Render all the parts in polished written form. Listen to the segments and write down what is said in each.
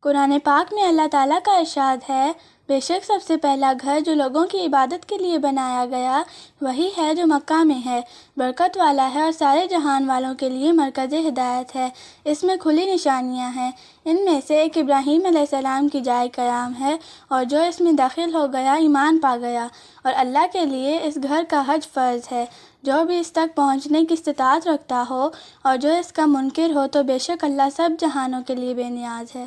قرآن پاک میں اللہ تعالیٰ کا ارشاد ہے، بے شک سب سے پہلا گھر جو لوگوں کی عبادت کے لیے بنایا گیا وہی ہے جو مکہ میں ہے، برکت والا ہے اور سارے جہان والوں کے لیے مرکز ہدایت ہے۔ اس میں کھلی نشانیاں ہیں، ان میں سے ایک ابراہیم علیہ السلام کی جائے قیام ہے، اور جو اس میں داخل ہو گیا ایمان پا گیا، اور اللہ کے لیے اس گھر کا حج فرض ہے۔ جو بھی اس تک پہنچنے کی استطاعت رکھتا ہو اور جو اس کا منکر ہو تو بے شک اللہ سب جہانوں کے لیے بے نیاز ہے۔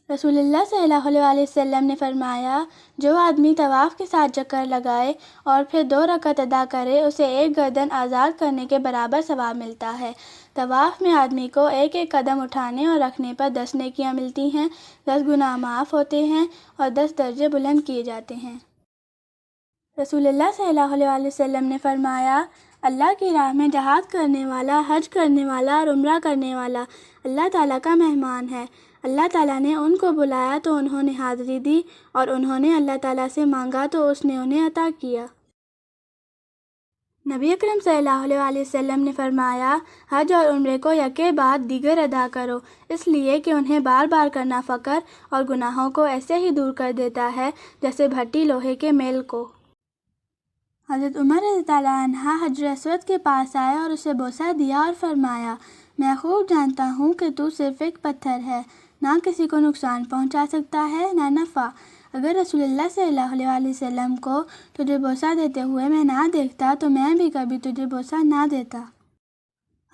رسول اللہ صلی اللہ علیہ وسلم نے فرمایا، جو آدمی طواف کے ساتھ چکر لگائے اور پھر 2 رکعت ادا کرے اسے 1 گردن آزاد کرنے کے برابر ثواب ملتا ہے۔ طواف میں آدمی کو ایک ایک قدم اٹھانے اور رکھنے پر 10 نیکیاں ملتی ہیں، 10 گناہ معاف ہوتے ہیں اور 10 درجے بلند کیے جاتے ہیں۔ رسول اللہ صلی اللہ علیہ وسلم نے فرمایا، اللہ کی راہ میں جہاد کرنے والا، حج کرنے والا اور عمرہ کرنے والا اللہ تعالیٰ کا مہمان ہے۔ اللہ تعالیٰ نے ان کو بلایا تو انہوں نے حاضری دی، اور انہوں نے اللہ تعالیٰ سے مانگا تو اس نے انہیں عطا کیا۔ نبی اکرم صلی اللہ علیہ وسلم نے فرمایا، حج اور عمرے کو یکے بعد دیگر ادا کرو، اس لیے کہ انہیں بار بار کرنا فقر اور گناہوں کو ایسے ہی دور کر دیتا ہے جیسے بھٹی لوہے کے میل کو۔ حضرت عمر رضی اللہ عنہ حجر اسود کے پاس آئے اور اسے بوسہ دیا اور فرمایا، میں خوب جانتا ہوں کہ تو صرف ایک پتھر ہے، نہ کسی کو نقصان پہنچا سکتا ہے نہ نفع۔ اگر رسول اللہ صلی اللہ علیہ وسلم کو تجھے بوسہ دیتے ہوئے میں نہ دیکھتا تو میں بھی کبھی تجھے بوسہ نہ دیتا۔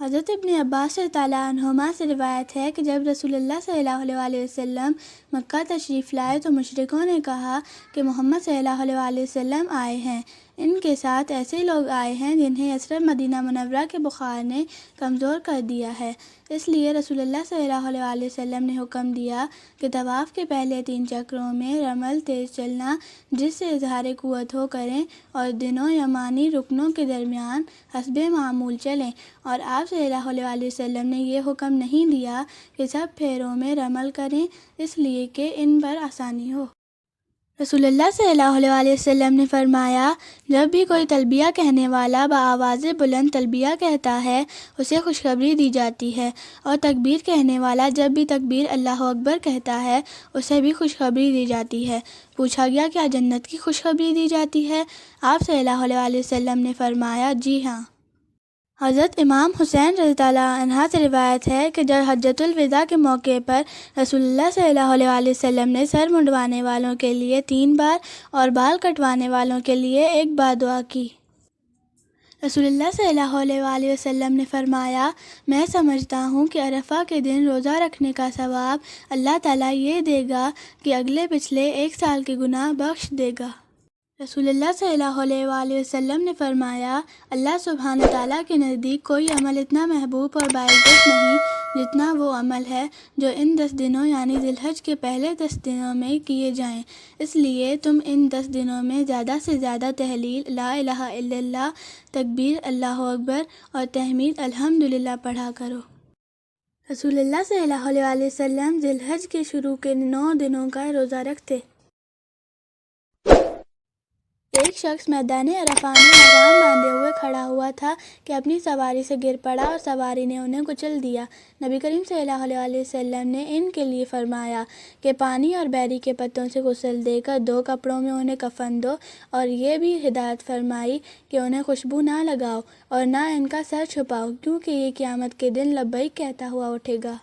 حضرت ابن عباس رضی اللہ عنہما سے روایت ہے کہ جب رسول اللہ صلی اللہ علیہ وسلم مکہ تشریف لائے تو مشرکوں نے کہا کہ محمد صلی اللہ علیہ وسلم آئے ہیں، ان کے ساتھ ایسے لوگ آئے ہیں جنہیں یثرب مدینہ منورہ کے بخار نے کمزور کر دیا ہے۔ اس لیے رسول اللہ صلی اللہ علیہ وسلم نے حکم دیا کہ طواف کے پہلے 3 چکروں میں رمل تیز چلنا جس سے اظہار قوت ہو کریں، اور دونوں یمانی رکنوں کے درمیان حسب معمول چلیں، اور آپ صلی اللہ علیہ وسلم نے یہ حکم نہیں دیا کہ سب پھیروں میں رمل کریں، اس لیے کہ ان پر آسانی ہو۔ رسول اللہ صلی اللہ علیہ وسلم نے فرمایا، جب بھی کوئی تلبیہ کہنے والا بآواز بلند تلبیہ کہتا ہے اسے خوشخبری دی جاتی ہے، اور تکبیر کہنے والا جب بھی تکبیر اللہ اکبر کہتا ہے اسے بھی خوشخبری دی جاتی ہے۔ پوچھا گیا کیا جنت کی خوشخبری دی جاتی ہے؟ آپ صلی اللہ علیہ وسلم نے فرمایا، جی ہاں۔ حضرت امام حسین رضی اللہ عنہ سے روایت ہے کہ جب حجۃ الوداع کے موقع پر رسول اللہ صلی اللہ علیہ وسلم نے سر منڈوانے والوں کے لیے 3 بار اور بال کٹوانے والوں کے لیے 1 بار دعا کی۔ رسول اللہ صلی اللہ علیہ وسلم نے فرمایا، میں سمجھتا ہوں کہ عرفہ کے دن روزہ رکھنے کا ثواب اللہ تعالیٰ یہ دے گا کہ اگلے پچھلے 1 سال کے گناہ بخش دے گا۔ رسول اللہ صلی اللہ علیہ وسلم نے فرمایا، اللہ سبحانہ تعالیٰ کے نزدیک کوئی عمل اتنا محبوب اور باعزت نہیں جتنا وہ عمل ہے جو ان 10 دنوں یعنی ذی الحج کے پہلے 10 دنوں میں کیے جائیں، اس لیے تم ان 10 دنوں میں زیادہ سے زیادہ تحلیل لا الہ الا اللہ، تکبیر اللہ اکبر اور تحمید الحمدللہ پڑھا کرو۔ رسول اللہ صلی اللہ علیہ وسلم ذی الحج کے شروع کے 9 دنوں کا روزہ رکھتے۔ ایک شخص میدان عرفہ میں لگام باندھے ہوئے کھڑا ہوا تھا کہ اپنی سواری سے گر پڑا اور سواری نے انہیں کچل دیا۔ نبی کریم صلی اللہ علیہ وسلم نے ان کے لیے فرمایا کہ پانی اور بیری کے پتوں سے غسل دے کر 2 کپڑوں میں انہیں کفن دو، اور یہ بھی ہدایت فرمائی کہ انہیں خوشبو نہ لگاؤ اور نہ ان کا سر چھپاؤ، کیونکہ یہ قیامت کے دن لبیک کہتا ہوا اٹھے گا۔